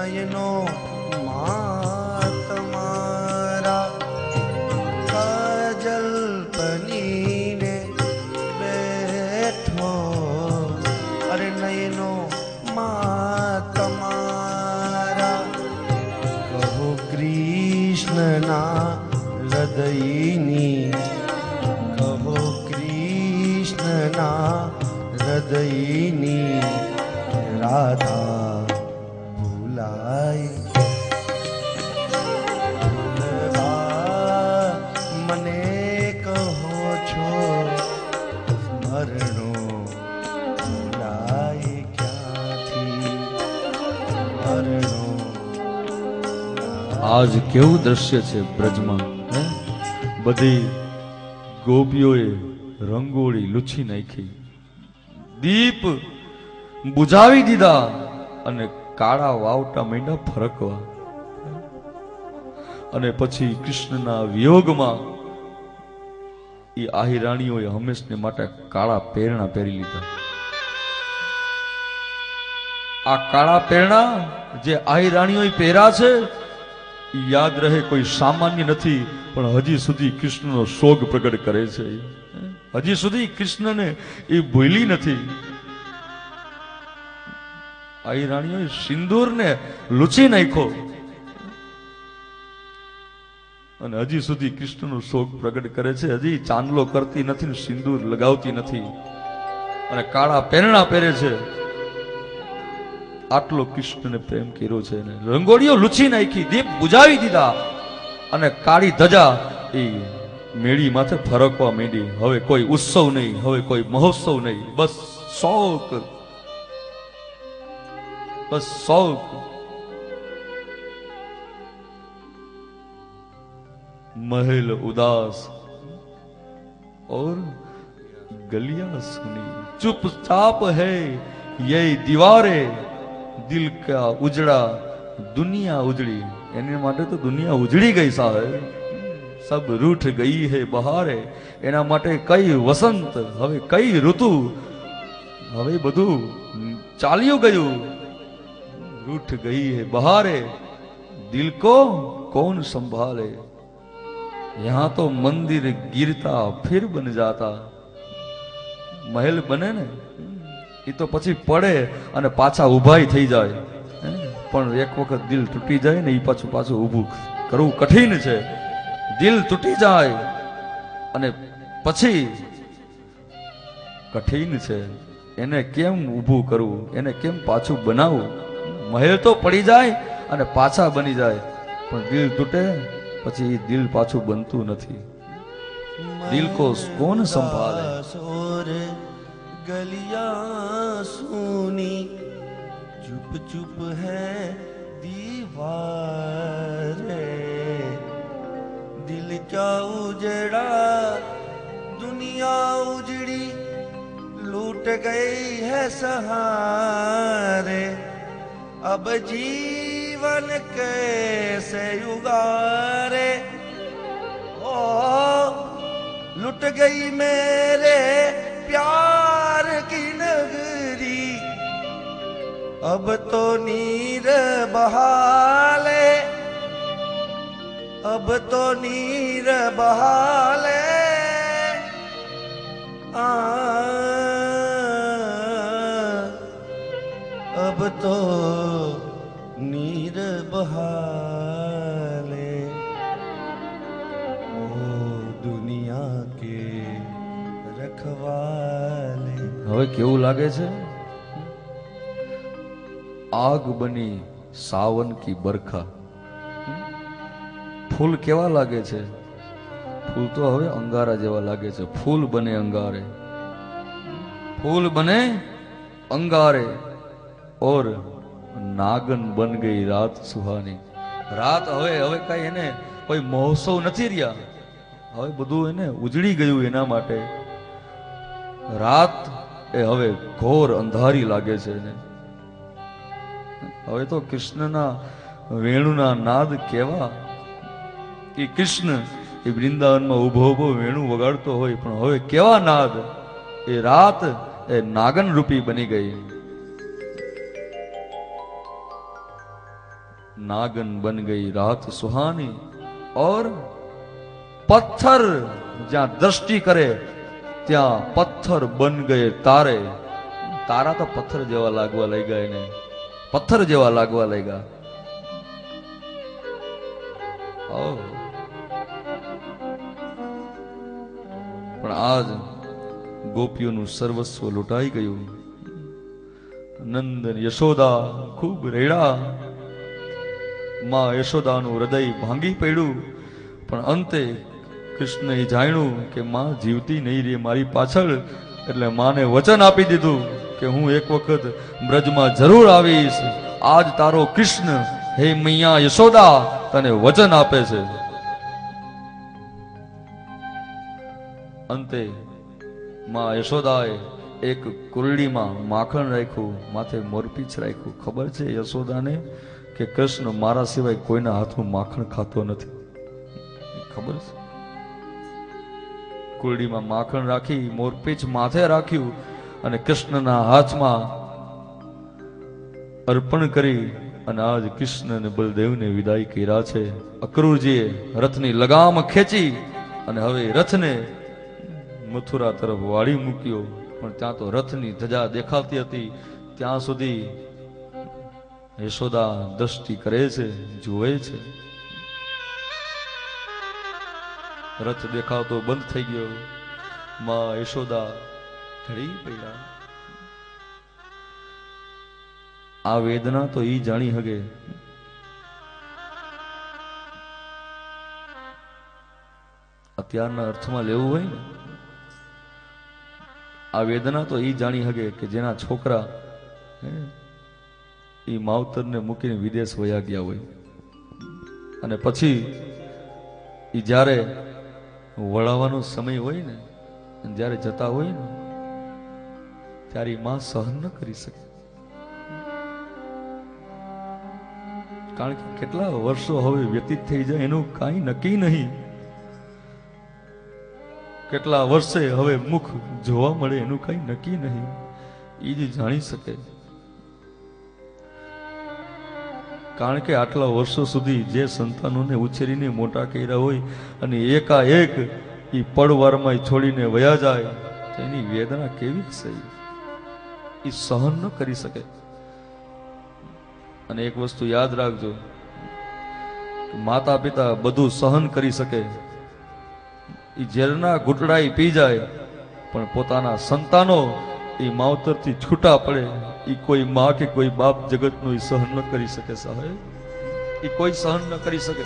નયનો તમારા કાજલ પનીને બેઠો અરે નયનો તમારા કહો કૃષ્ણના હૃદયની કહો કૃષ્ણના હૃદયની રાધા ભૂલાય મને કહો છો સ્મરણો ભૂલાય ક્યાંથી સ્મરણો આજ કેવું દ્રશ્ય છે બ્રજમાં બધી ગોપીઓએ રંગોળી લૂછી નાખી દીપ બુઝાવી દીધા અને કાળા વાવટા માંડ્યા ફરકવા અને પછી કૃષ્ણના વિયોગમાં એ આહિરાણીઓએ હંમેશને માટે કાળા પહેરણા પહેરી લીધા આ કાળા પહેરણા જે આહિરાણીઓએ પહેર્યા છે યાદ રહે કોઈ સામાન્ય નથી પણ હજી સુધી કૃષ્ણનો શોક પ્રગટ કરે છે હજી સુધી કૃષ્ણને એ ભૂલી નથી આઈ રાણીઓએ સિંદૂરને લૂછી નાખ્યો અને હજી સુધી કૃષ્ણનો શોક પ્રગટ કરે છે હજી ચાંદલો કરતી નથી ને સિંદૂર લગાવતી નથી અને કાળા પહેરણા પહેરે છે આટલો કૃષ્ણને પ્રેમ કર્યો છે ને રંગોળીઓ લૂછી નાખી દીપ બુઝાવી દીધા અને કાળી ધજા એ મેળી માથે ફરકવા માંડી હવે કોઈ ઉત્સવ નહીં હવે કોઈ મહોત્સવ નહીં બસ શોક બસ શોક महल उदास और गलियां सुनी चुपचाप है ये दीवारे दिल का उजड़ा दुनिया उजड़ी एने माटे तो दुनिया उजड़ी गई साहब सब रूठ गई है बहारे एना माटे कई वसंत હવે કઈ ઋતુ હવે બધું ચાલ્યું ગયું रूठ गई है बहारे दिल को कौन संभाले यहाँ तो मंदिर गिरता फिर बन जाता महल बने ने એ તો પછી પડે અને પાછા ઊભાઈ થઈ જાય પણ એક વખત દિલ તૂટી જાય ને એ પાછું પાછું ઊભું કરવું કઠિન છે દિલ તૂટી જાય અને પછી કઠિન છે એને કેમ ઊભું કરવું એને કેમ પાછું બનાવવું મહેલ તો પડી જાય અને પાછા બની જાય પણ દિલ તૂટે પછી દિલ પાછું બનતું નથી દિલ કો કોણ સંભાળે गलियां सुनी चुप चुप है दीवारे दिल क्या उजड़ा दुनिया उजड़ी लूट गई है सहारे अब जीवन कैसे उगारे ओ लुट गई मेरे प्यार की नगरी अब तो नीर बहाले अब तो नीर बहाले अब तो नीर बहाले ओ दुनिया के रखवाले હવે કેવું લાગે છે આગ બની સાવન કી બરખા ફૂલ કેવા લાગે છે ફૂલ તો હવે અંગારા જેવા લાગે છે ફૂલ બને અંગારે फूल बने अंगारे और नागन बन गई रात सुहानी रात हवे हवे कई एने कोई महोत्सव नहीं रिया हवे बधु एने उजड़ी गयुं एना माटे रात ए हवे घोर अंधारी लागे छे ने हवे तो कृष्णना वेणुना नाद केवा कि कृष्ण ए वृंदावन में उभो उभो वेणु वगाड़तो होय पण हवे केवा नाद ए रात ए नागन रूपी बनी गई नागन बन गई रात सुहानी और पत्थर જ્યાં દ્રષ્ટિ કરે ત્યાં પથ્થર બન ગયે તારે. તારા તો પથ્થર જેવા લાગવા લાગ્યા, એને પથ્થર જેવા લાગવા લાગ્યા. પણ આજ ગોપીઓનું સર્વસ્વ લૂંટાઈ ગયું. નંદન યશોદા ખૂબ રેડા. માં યશોદાનું હૃદય ભાંગી પડ્યું. પણ અંતે કૃષ્ણએ જાણ્યું કે માં જીવતી નહીં રે મારી પાછળ. એટલે માને વચન આપી દીધું કે હું એક વખત બ્રજમાં જરૂર આવીશ. આજ તારો કૃષ્ણ હે મૈયા યશોદા તને વચન આપે છે. અંતે માં યશોદાએ એક કુરડીમાં માખણ રાખ્યું, માથે મોરપીંછ રાખ્યું. ખબર છે યશોદાને કે કૃષ્ણ મારા સિવાય કોઈના હાથનું માખણ ખાતો નથી. ખબર છે. કુરડીમાં માખણ રાખી, મોરપીંછ માથે રાખ્યું અને કૃષ્ણના હાથમાં અર્પણ કરી અને આજ કૃષ્ણ અને બલદેવને વિદાય કર્યા છે. અક્રૂરજીએ રથની લગામ ખેંચી અને હવે રથને મથુરા તરફ વાળી મૂક્યો. પણ ત્યાં તો રથની ધજા દેખાતી હતી. ત્યાં સુધી યશોદા દ્રષ્ટિ કરે છે, જુએ છે. રથ દેખાતો બંધ થઈ ગયો. માં યશોદા ઢળી પડ્યા. આ વેદના તો ઈ જાણી હગે અત્યારના અર્થમાં લેવું હોય ને, આ વેદના તો ઈ જાણી હગે કે જેના છોકરા ઈ માવતરને મૂકીને વિદેશ વયા ગયા હોય અને પછી ઈ જ્યારે વળાવવાનો સમય હોય ને, જ્યારે જતા હોય ને ત્યારે માં સહન ન કરી શકે. કારણ કે કેટલા વર્ષો હવે વ્યતીત થઈ જાય એનું કાંઈ નક્કી નહીં. કેટલા વર્ષે હવે મુખ જોવા મળે એનું કઈ નક્કી નહીં. એ જ જાણી શકે. કારણ કે આટલા વર્ષો સુધી જે સંતાનોને ઉછેરીને મોટા કર્યા હોય અને એકાએક એ પડવારમાં છોડીને વયા જાય તો એની વેદના કેવી હશે, એ સહન ન કરી શકે. અને એક વસ્તુ યાદ રાખજો, માતા પિતા બધું સહન કરી શકે, એ ઝેરના ઘૂંટડા પી જાય, પણ પોતાના સંતાનો એ માવતરથી છૂટા પડે એ કોઈ માં કે કોઈ બાપ જગતનો એ સહન ન કરી શકે. સાહેબ એ કોઈ સહન ન કરી શકે.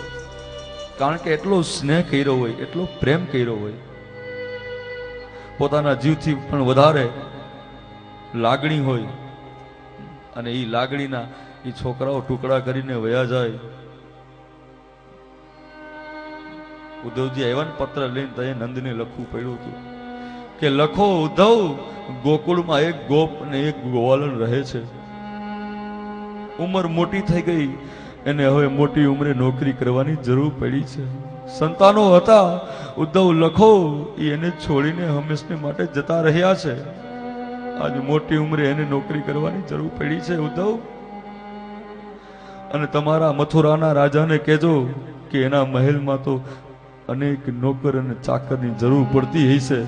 કારણ કે એટલો સ્નેહ કર્યો હોય, એટલો પ્રેમ કર્યો હોય, પોતાના જીવથી પણ વધારે લાગણી હોય અને એ લાગણીના એ છોકરાઓ ટુકડા કરીને વયા જાય. ઉદ્ધવજી આવ્યા પત્ર લઈને તો નંદને લખવું પડ્યું હતું કે લખો ઉદ્ધવ, ગોકુળમાં એક ગોપ અને એક ગોવાલન રહે છે. ઉંમર મોટી થઈ ગઈ, એને હવે મોટી ઉંમરે નોકરી કરવાની જરૂર પડી છે. સંતાનો હતા, ઉદ્ધવ લખો, એને છોડીને હંમેશને માટે જતા રહ્યા છે. આજ મોટી ઉંમરે એને નોકરી કરવાની જરૂર પડી છે ઉદ્ધવ. અને તમારા મથુરાના રાજાને કહેજો કે એના મહેલમાં તો અનેક નોકર અને ચાકરની જરૂર પડતી હશે,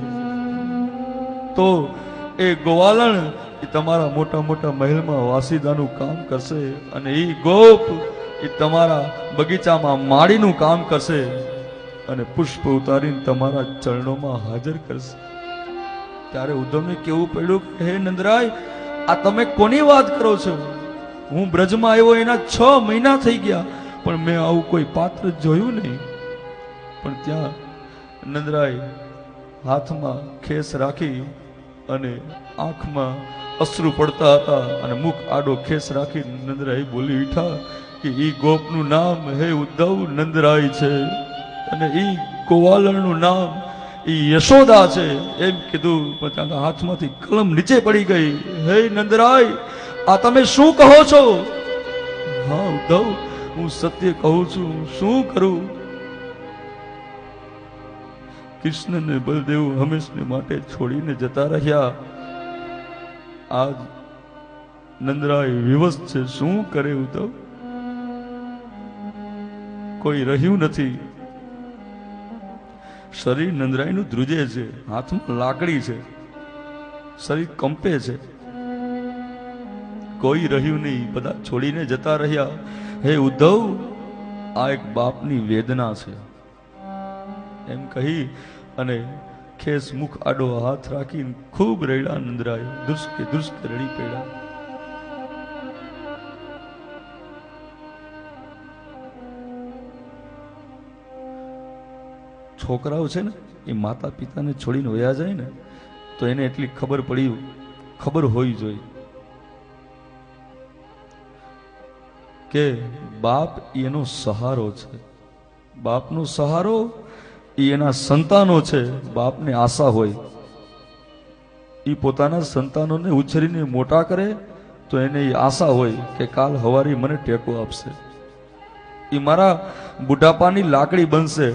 તો એ ગોવાલણ એ તમારા મોટા મોટા મહેલમાં વાસીદાનું કામ કરશે અને એ ગોપ એ તમારા બગીચામાં માળીનું કામ કરશે અને પુષ્પ ઉતારીને તમારા ચરણોમાં હાજર કરશે. ત્યારે ઉદ્ધવને કેવું પડ્યું કે હે નંદરાય, આ તમે કોની વાત કરો છો? હું બ્રજમાં આવ્યો એના 6 મહિના થઈ ગયા, પણ મેં આવું કોઈ પાત્ર જોયું નહીં. પણ ત્યાં નંદરાય હાથમાં ખેસ રાખી અને આંખમાં અશ્રુ પડતા હતા અને મુખ આડો ખેસ રાખી નંદરાય બોલી ઉઠા કે ઈ ગોપનું નામ હે ઉદ્ધવ નંદરાય છે અને ઈ ગોવાલણનું નામ ઈ યશોદા છે. એમ કીધું, પોતાના હાથમાંથી કલમ નીચે પડી ગઈ. હે નંદરાય, આ તમે શું કહો છો? હા ઉદ્ધવ, હું સત્ય કહું છું, શું કરું? કૃષ્ણ ને બલદેવ હંમેશને માટે છોડીને જતા રહ્યા. આજ નંદરાય વિવશ છે, શું કરે ઉદ્ધવ? કોઈ રહ્યું નથી. શરીર નંદરાયનું ધ્રુજે છે, હાથમાં લાકડી છે, શરીર કંપે છે, કોઈ રહ્યું નહીં, બધા છોડીને જતા રહ્યા. હે ઉદ્ધવ, આ એક બાપની વેદના છે એમ કહી અને ખેસ મુખ આડો હાથ રાખીને ખૂબ રડ્યા નંદરાય. દુષ્કે દુષ્કે રડી પડ્યા. છોકરાઓ છે ને એ માતા પિતાને છોડીને વયા જાય ને તો એને એટલી ખબર હોવી જોઈએ કે બાપ એનો સહારો છે. બાપનો સહારો એ એના સંતાનો છે. બાપને આશા હોય એ પોતાના સંતાનોને ઉછેરીને મોટા કરે તો એને એ આશા હોય કે કાલ હવારી મને ટેકો આપશે, એ મારા બુઢાપાની લાકડી બનશે.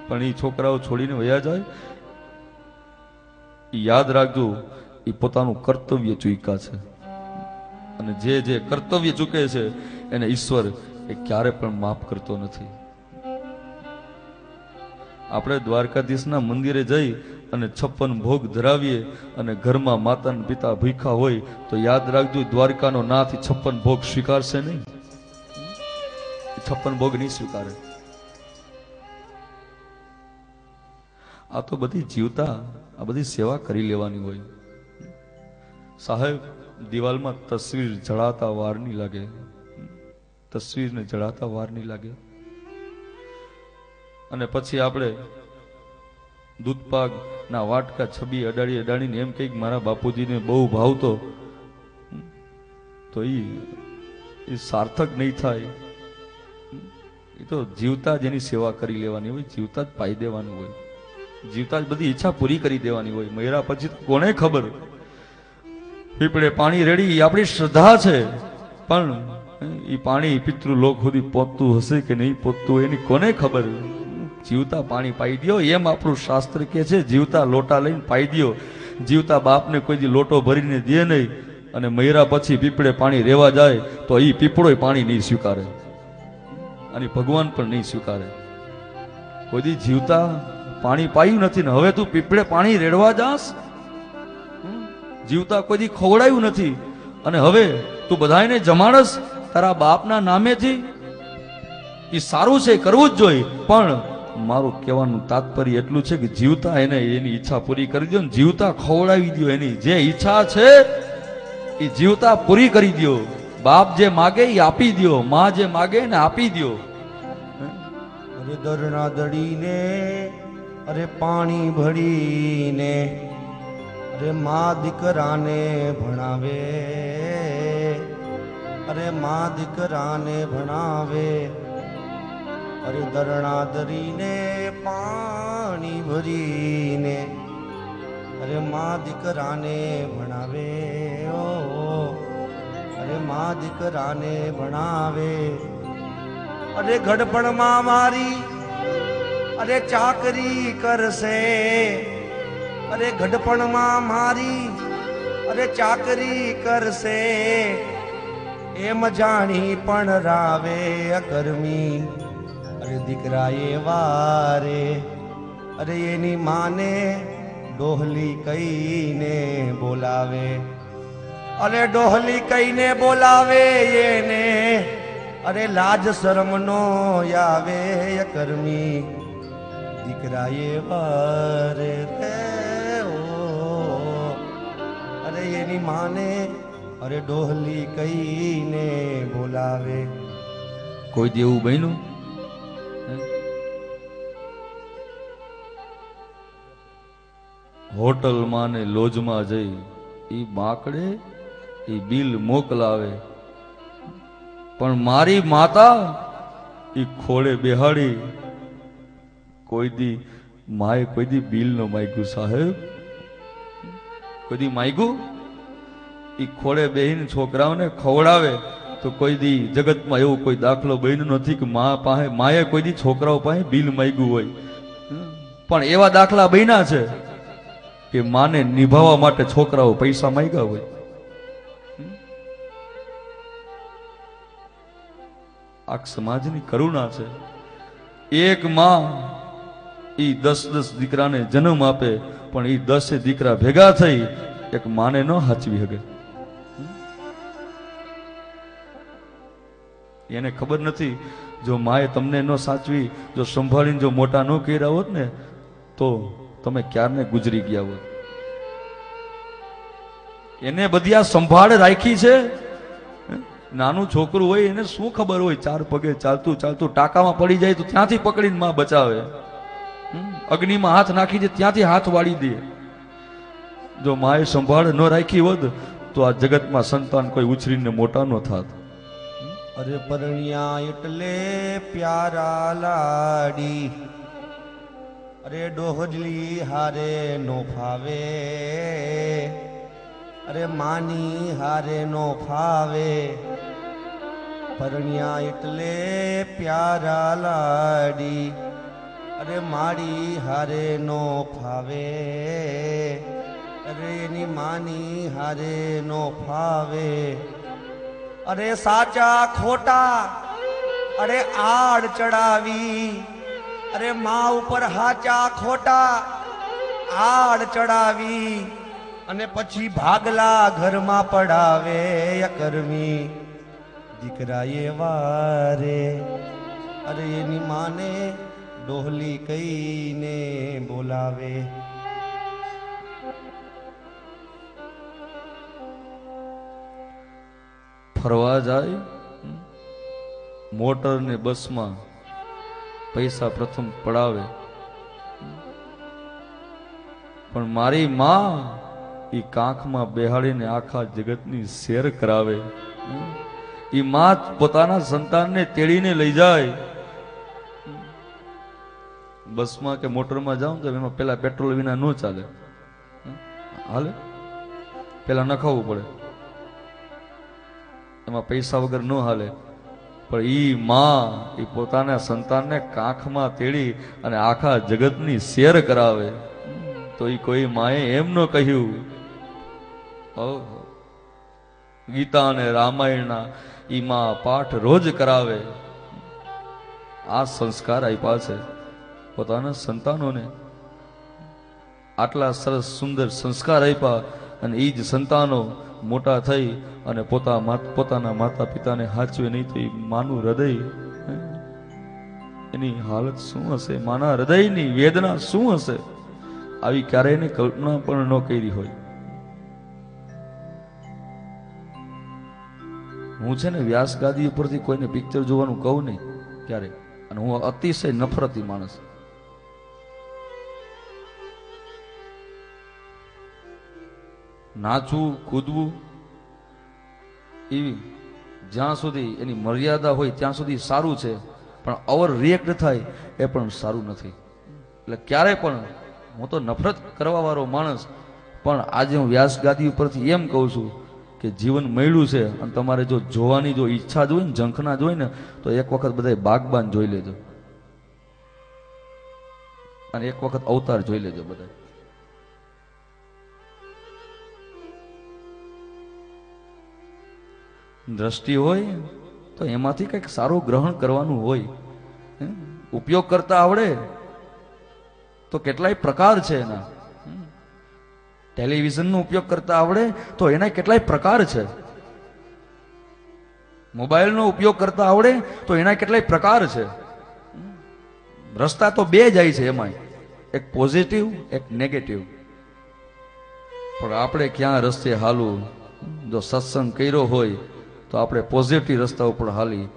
પણ એ છોકરાઓ છોડીને વયા જાય, યાદ રાખજો એ પોતાનું કર્તવ્ય ચૂક્યા છે. અને જે કર્તવ્ય ચૂકે છે એને ઈશ્વર એ ક્યારે પણ માફ કરતો નથી. આપણે દ્વારકાધીશના મંદિરે જઈ અને 56 ભોગ ધરાવીએ અને ઘરમાં માતા ને પિતા ભૂખ્યા હોય તો યાદ રાખજો દ્વારકાનો નાથ 56 ભોગ સ્વીકારશે નહીં. 56 ભોગ નહીં સ્વીકારે. આ તો બધી જીવતા આ બધી સેવા કરી લેવાની હોય. સાહેબ, દિવાલમાં તસવીર જડાતા વાર નહીં લાગે, તસવીરને જડાતા વાર નહીં લાગે. અને પછી આપણે દૂધપાક ના વાટકા છબી અડાડીને એમ કઈક મારા બાપુજીને બહુ ભાવતો, તો એ સાર્થક નહીં થાય. એ તો જીવતા જ એની સેવા કરી લેવાની હોય, જીવતા જ પાઈ દેવાનું હોય, જીવતા જ બધી ઈચ્છા પૂરી કરી દેવાની હોય. મર્યા પછી કોને ખબર? પીપળે પાણી રેડી આપણી શ્રદ્ધા છે, પણ એ પાણી પિતૃલોક સુધી પહોંચતું હશે કે નહીં પહોંચતું એની કોને ખબર? જીવતા પાણી પાઈ દો એમ આપણું શાસ્ત્ર કે છે. જીવતા લોટા લઈને પાઈ દો. જીવતા બાપને કોઈ દી લોટો ભરીને દે નહીં અને મર્યા પછી પીપળે પાણી રેવા જાય તો એ પીપળોય પાણી નહીં સ્વીકારે અને ભગવાન પણ નહીં સ્વીકારે. કોઈ દી જીવતા પાણી પાયું નથી ને હવે તું પીપળે પાણી રેડવા જાસ? જીવતા કોઈ દી ખવડાયું નથી અને હવે તું બધાને જમાડસ તારા બાપના નામેથી? એ સારું છે, કરવું જ જોઈએ, પણ મારું કહેવાનું તાત્પર્ય એટલું છે કે જીવતા એને એની ઈચ્છા પૂરી કરી દો ને જીવતા ખવડાવી દો. એની જે ઈચ્છા છે એ જીવતા પૂરી કરી દો. બાપ જે માગે એ આપી દો, માં જે માગે ને આપી દો. અરે દરણા દડીને, અરે પાણી ભરીને, અરે મા દીકરાને ભણાવે, અરે મા દીકરાને ભણાવે. અરે દરણા દરીને પાણી ભરીને, અરે મા દીકરાને ભણાવે. ઓ અરે મા દીકરાને ભણાવે. અરે ઘડપણમાં મારી અરે ચાકરી કરશે, અરે ઘડપણમાં મારી અરે ચાકરી કરશે. એમ જાણી પણ રાવે અકર્મી, અરે દીકરા એ વારે. અરે એની માને ડોહલી કહીને બોલાવે, અરે ડોહલી કહીને બોલાવે એને. અરે લાજ શરમ નો આવે અકર્મી, દીકરા એ વારે રે. અરે એની માને અરે ડોહલી કહીને બોલાવે. કોઈ દેવું બન્યું? હોટલમાં ને લોજમાં જઈ એ બાકડે એ બિલ મોકલાવે, પણ મારી માતા એ ખોળે બેહાડી કોઈ દી માએ કોઈ દી બિલ ન માગ્યું. સાહેબ, કોઈ દી માગ્યું? એ ખોળે બેહીને છોકરાઓને ખવડાવે તો કોઈ દી જગતમાં એવું કોઈ દાખલો બન્યો નથી કે માએ કોઈ દી છોકરાઓ પાસે બિલ માગ્યું હોય. પણ એવા દાખલા બન્યા છે કે માને નિભાવવા માટે છોકરાઓ પૈસા માંગ્યા હોય. આ સમાજની કરુણા છે. એક માં ઈ 10 દીકરાને જન્મ આપે, પણ ઈ 10 દીકરા ભેગા થઈ એક માને ન હાચવી શકે. એને ખબર નથી, જો માએ તમને ન સાચવી, જો સંભાળીને જો મોટા ન કર્યા હોત ને, તો તમે ક્યારને ગુજરી ગયા હોત. એને બધી આ સંભાળ રાખી છે. નાનું છોકરું હોય એને શું ખબર હોય, 4 પગે ચાલતું ચાલતું ટાંકામાં પડી જાય તો ત્યાંથી પકડીને માં બચાવે, અગ્નિમાં હાથ નાખી દે ત્યાંથી હાથ વાળી દે. જો માએ સંભાળ ન રાખી હોત તો આ જગતમાં સંતાન કોઈ ઉછરીને મોટા ન થાત. અરે પરણ્યા એટલે પ્યારા લાડી, અરે ડોહલી હારે નો ફાવે, અરે માની હારે નો ફાવે. પરણ્યા એટલે પ્યારા લાડી, અરે માડી હારે નો ફાવે, અરે એની માની હારે નો ફાવે. અરે સાચા ખોટા અરે આડ ચડાવી, અરે માં ઉપર હાચા ખોટા આડ ચડાવી, અને પછી ભાગલા ઘરમાં પડાવે અકર્મી દીકરા એ વારે. અરે એની માને ડોહલી કહીને બોલાવે. ફરવા જાય મોટર ને બસમાં પૈસા પ્રથમ પડાવે, પણ મારી માં ઈ કાંખમાં બેહાડીને આખા જગતની શેર કરાવે. ઈ માં પોતાના સંતાનને તેડીને લઈ જાય. બસમાં કે મોટરમાં જાઉં તો એમાં પેલા પેટ્રોલ વિના ન ચાલે, હાલે પેલા નખાવવું પડે, એમાં પૈસા વગર ન હાલે. પણ ઈ માં ઈ પોતાના સંતાનને કાંખમાં તેડી અને આખા જગતની શેર કરાવે. તો ઈ કોઈ માએ એમ ન કહ્યું. ગીતા અને રામાયણના ઈ માં પાઠ રોજ કરાવે. આ સંસ્કાર આપ્યા છે પોતાના સંતાનોને. આટલા સરસ સુંદર સંસ્કાર આપ્યા, અને ઈ જ સંતાનો મોટા થઈ અને પોતાના માતા પિતાને હાચવે નહીં તો એ માનું હૃદય, એની હાલત શું હશે, માના હૃદયની વેદના શું હશે, આવી ક્યારેય એને કલ્પના પણ ન કરી હોય. હું છે ને વ્યાસ ગાદી ઉપરથી કોઈને પિક્ચર જોવાનું કહું નહીં ક્યારે, અને હું અતિશય નફરતી માણસ. નાચવું કૂદવું એવી જ્યાં સુધી એની મર્યાદા હોય ત્યાં સુધી સારું છે, પણ ઓવર રિએક્ટ થાય એ પણ સારું નથી. એટલે ક્યારે પણ હું તો નફરત કરવા વાળો માણસ, પણ આજે હું વ્યાસ ગાદી ઉપરથી એમ કહું છું કે જીવન મળ્યું છે, અને તમારે જો જોવાની જો ઈચ્છા જ હોય ને, ઝંખના જ હોય ને, તો એક વખત બધા બાગબાન જોઈ લેજો, અને એક વખત અવતાર જોઈ લેજો બધા. દ્રષ્ટિ હોય તો એમાંથી કંઈક સારું ગ્રહણ કરવાનું હોય. ઉપયોગ કરતા આવડે તો કેટલાય પ્રકાર છે એના. ટેલિવિઝનનો ઉપયોગ કરતા આવડે તો એના કેટલાય પ્રકાર છે. મોબાઈલનો ઉપયોગ કરતા આવડે તો એના કેટલાય પ્રકાર છે. રસ્તા તો બે જાય છે એમાં, એક પોઝિટિવ એક નેગેટિવ. પણ આપણે ક્યાં રસ્તે હાલું? જો સત્સંગ કર્યો હોય તો આપણે પોઝિટિવ રસ્તા ઉપર હાલી,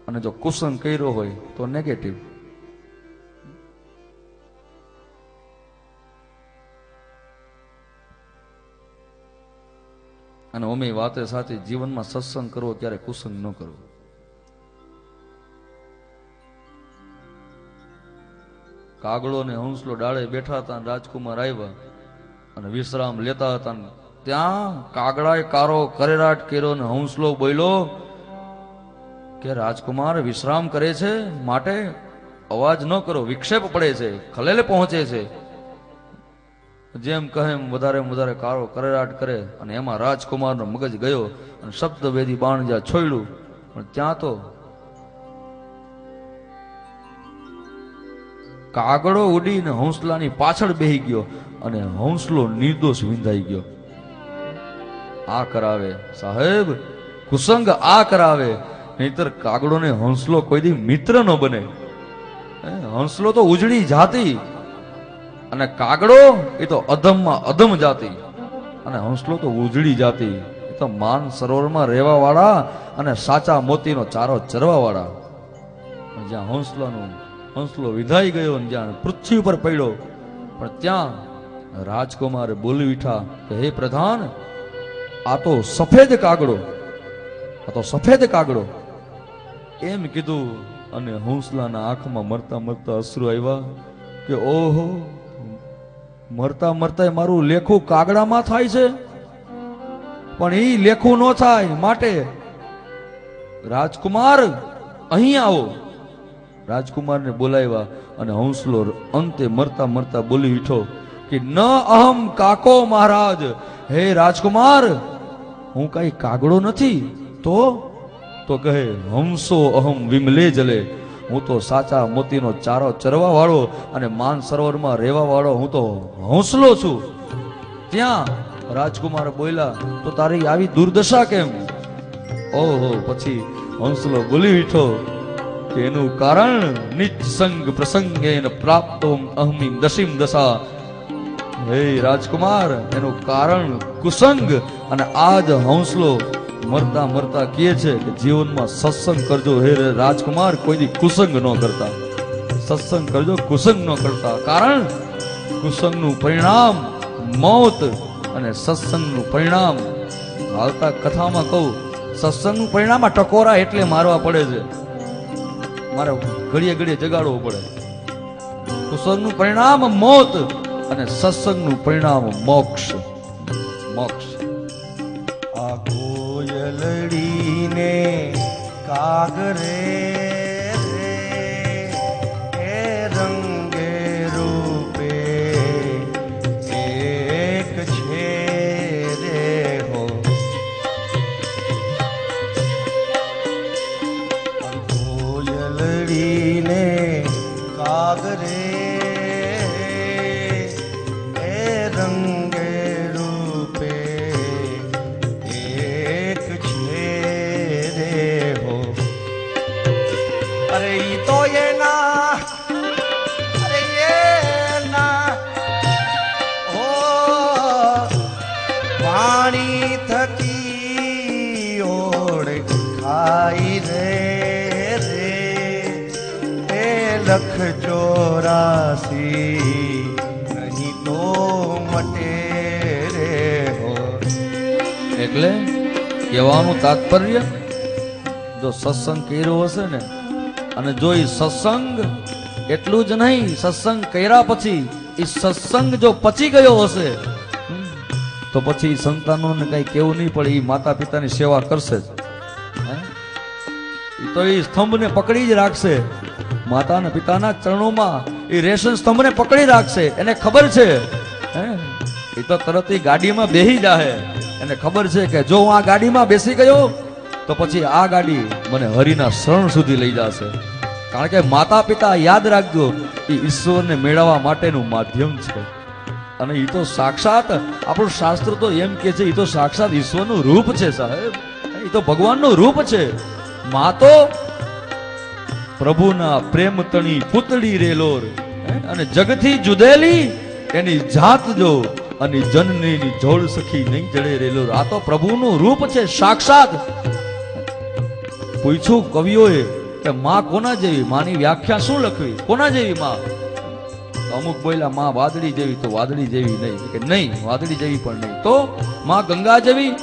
અને જો કુસંગ કર્યો હોય તો નેગેટિવ. અને ઓમે વાતે સાથે જીવનમાં સત્સંગ કરવો, ક્યારે કુસંગ ન કરવો. કાગડો ને હંસલો ડાળે બેઠા હતા, રાજકુમાર આવ્યા અને વિશ્રામ લેતા હતા. ત્યાં કાગડાએ કારો કરેરાટ કર્યો ને હંસલો બોલ્યો કે રાજકુમાર વિશ્રામ કરે છે માટે અવાજ ન કરો, વિક્ષેપ પડે છે, ખલેલ પહોંચે છે. જેમ કહે એમ વધારે કારો કરેરાટ કરે, અને એમાં રાજકુમારનો મગજ ગયો અને શબ્દવેદી બાણ જ્યાં છોડ્યું, પણ ત્યાં તો કાગડો ઉડીને હંસલાની પાછળ બેહી ગયો અને હંસલો નિર્દોષ વિંધાઈ ગયો. આ કરાવે સાહેબ, કુસંગ આ કરાવે, નહીતર કાગડો ને હંસલો કોઈ દી મિત્ર ન બને. હંસલો તો ઉજળી જાતિ અને કાગડો એ તો અધમમાં અધમ જાતિ, અને હંસલો તો ઉજળી જાતિ. એ તો માન સરોવરમાં રહેવા વાળા અને સાચા મોતીનો ચારો ચરવા વાળા. જ્યાં હંસલો વિધાઈ ગયો, જ્યાં પૃથ્વી પર પડ્યો, પણ ત્યાં રાજકુમારે બોલી ઉઠા કે હે પ્રધાન, આ તો સફેદ કાગડો, આ તો સફેદ કાગડો એમ કીધું. અને હંસલાના આંખમાં મરતા મરતા અશ્રુ આવ્યા કે ઓહો, મરતા મરતા મારું લેખું કાગડામાં થાય છે, પણ એ લેખું ન થાય માટે રાજકુમાર અહીં આવો. રાજકુમારને બોલાવ્યા અને હંસલો અંતે મરતા મરતા બોલી ઉઠ્યો કે ન અહમ કાકો મહારાજ, હે રાજકુમાર હું કઈ કાગડો નથી. તો કહે હંસો અહમ વિમલે જલે, હું તો સાચા મોતીનો ચારો ચરવા વાળો અને માન સરોવરમાં રહેવા વાળો હું તો હંસલો છું. ત્યાં રાજકુમાર બોલ્યા તો તારી આવી દુર્દશા કેમ? ઓહો, પછી હંસલો બોલી ઉઠ્યો કે એનું કારણ નિજ સંગ પ્રસંગેન પ્રાપ્તો અહમિ દશિમ દશા. હે રાજકુમાર, એનું કારણ કુસંગ. અને આજ હંસલો મરતા મરતા કહે છે કે જીવનમાં સત્સંગ કરજો હે રાજકુમાર, કોઈ દી કુસંગ ન કરતા. સત્સંગ કરજો, કુસંગ ન કરતા. કારણ કુસંગનું પરિણામ મોત અને સત્સંગનું પરિણામ, આવતા કથામાં કહું, સત્સંગનું પરિણામ આ ટકોરા એટલે મારવા પડે છે, મારે ઘડીએ ઘડીએ જગાડવું પડે. કુસંગનું પરિણામ મોત અને સત્સંગનું પરિણામ મોક્ષ. મોક્ષ. આ કોયલડીને કાગરે રે એ રંગે રૂપે એક છે રે હો. કોયલડીને કાગરે એ રંગે રૂપે એક છે રે હો. અરે ઈ તો એના, અરે એના હો વાણી થકી ઓળખાઈ રે લખ 84 નહીં તો મટે રે હો. એટલે કહેવાનું તાત્પર્ય, જો સત્સંગ કર્યો હશે ને, અને જો એ સત્સંગ એટલું જ નહીં, સત્સંગ કર્યા પછી એ સત્સંગ જો પચી ગયો હશે તો પછી સંતાનોને કઈ કેવું નહીં પડે, એ માતા પિતાની સેવા કરશે જ. તો એ સ્તંભને પકડી જ રાખશે, માતા અને પિતાના ચરણોમાં એ રેશન સ્તંભને પકડી રાખશે. એને ખબર છે, એ તો તરત ગાડીમાં બેહી જાહે. એને ખબર છે કે જો હું આ ગાડીમાં બેસી ગયો તો પછી આ ગાડી મને હરિના શરણ સુધી લઈ જશે. કારણ કે માતા પિતા, યાદ રાખજો, એ ઈશ્વરને મેળવવા માટેનું માધ્યમ છે. અને એ તો સાક્ષાત, આપણું શાસ્ત્ર તો એમ કે છે, એ તો સાક્ષાત ઈશ્વરનું રૂપ છે સાહેબ, એ તો ભગવાનનું રૂપ છે. મા તો પ્રભુના પ્રેમ તણી પુતળી રેલોર, અને જગથી જુદેલી એની જાત જો, અને જનની જોડ સખી નહીં જડે રેલોર. આ તો પ્રભુનું રૂપ છે સાક્ષાત. પૂછ્યું કવિઓએ કે માં કોના જેવી, માની વ્યાખ્યા શું લખવી, કોના જેવી માં? અમુક બોલ્યા માં વાદળી જેવી, તો વાદળી જેવી નહીં, કે નહીં વાદળી જેવી પણ નહીં. તો માં ગંગા જેવી,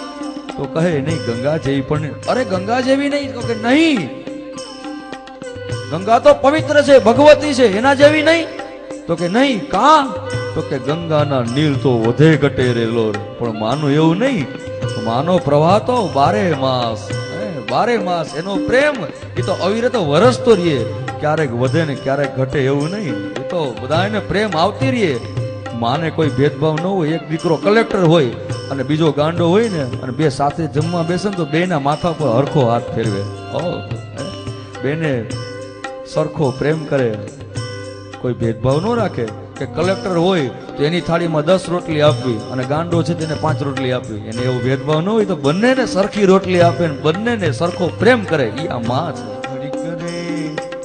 તો કહે નહીં ગંગા જેવી પણ નહીં. અરે ગંગા જેવી નહીં, તો કે નહીં, ગંગા તો પવિત્ર છે, ભગવતી છે, એના જેવી નહીં, તો કે નહીં. કા? તો કે ગંગાના નીર તો વધે ઘટે રેલો, પણ માનું એવું નહીં. માનો પ્રવાહ તો 12 માસ, 12 માસ એનો પ્રેમ એ તો અવિરત વરસતો રહીએ, ક્યારેક વધે ને ક્યારેક ઘટે એવું નહીં. એ તો બધાને પ્રેમ આવતી રહીએ. માને કોઈ ભેદભાવ ન હોય. એક દીકરો કલેક્ટર હોય અને બીજો ગાંડો હોય ને, અને બે સાથે જમવા બેસે ને તો બેના માથા પર હરખો હાથ ફેરવે. બેને સરખો પ્રેમ કરે. કોઈ ભેદભાવ ન રાખે કે કલેક્ટર હોય તો એની થાળીમાં 10 રોટલી આપવી અને ગાંડો છે તેને 5 રોટલી આપવી, એને એવો ભેદભાવ ન હોય તો બંનેને સરખી રોટલી આપે ને બંનેને સરખો પ્રેમ કરે, એ આ માં છે.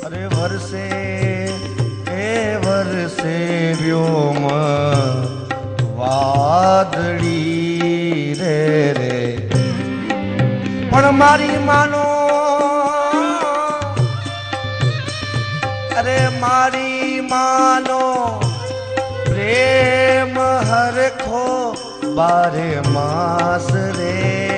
અરે વરસે એ વરસે વ્યોમ વાદળી રે રે, પણ મારી માનો, અરે મારી માનો પ્રેમ હરખો બારે માસ રે.